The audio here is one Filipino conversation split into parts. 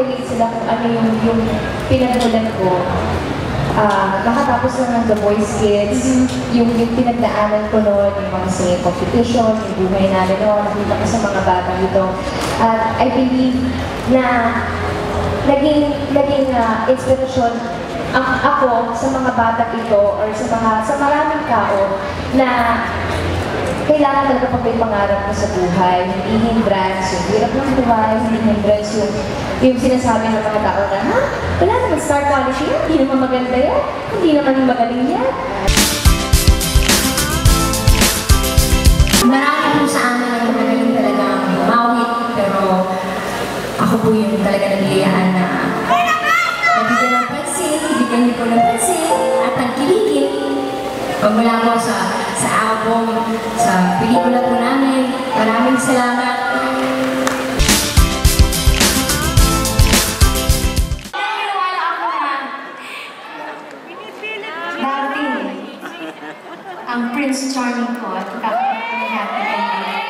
makarelate sila kung ano yung pinagmulan ko. Nakatapos na ng The Voice Kids, yung pinagdaanan ko noon, yung mga singing competition, yung buhay namin noon, nakita ko sa mga batang ito. At I believe na naging inspirasyon ako sa mga batang ito or sa maraming tao na kailangan talaga pag may pangarap mo sa buhay, hindi hindrance yung hirap ng buhay, hindi hindrance yung sinasabi ng mga tao na, ha? Wala naman star quality yan, hindi naman maganda yan, hindi naman magaling yan. Marami po sa amin ang magaling talaga mawit, pero ako po yung talaga naglayaan na nabigyan ng pansin, bigyan niyo po ng pansin, at nagkiligin. Magmula po sa album, sa pelikula po namin. Maraming salamat. Naniniwala ako na darating ang Prince Charming ko at kakapit ko na happy ending.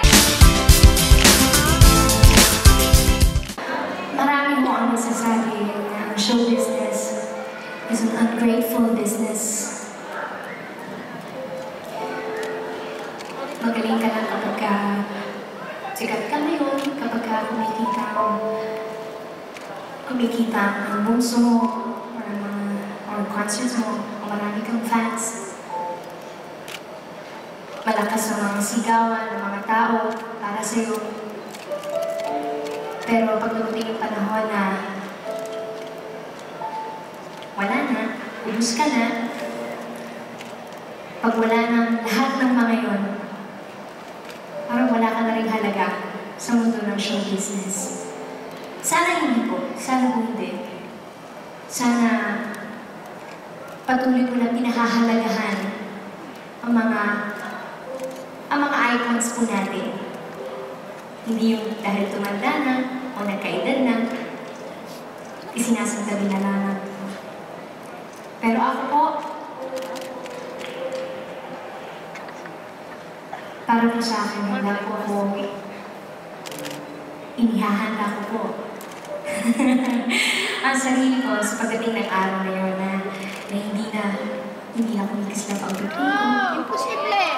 Marami mo ang nasasabi na ang show business is an ungrateful business. Magaling ka lang kapag sikat ka ngayon, kapag kumikita ang bungso mo, or concerts mo, o marami kang fans. Malakas ang mga sigawan ng mga tao para sa'yo. Pero pag dumating yung panahon na wala na, ubus ka na, pag wala ng lahat ng mga yon, parang wala ka na rin halaga sa mundo ng show business. Sana hindi po. Sana hindi. Sana patuloy ko lang pinahahalagahan ang mga icons po natin. Hindi yung dahil tumanda na o nagkaedad na, isinasantabi na lang. Pero ako po, para po sa akin, handa po ako, inihahanda ko po. Ang sarili ko sa pagdating ng araw na yun na hindi na kumikis na pagdating ko. Imposible!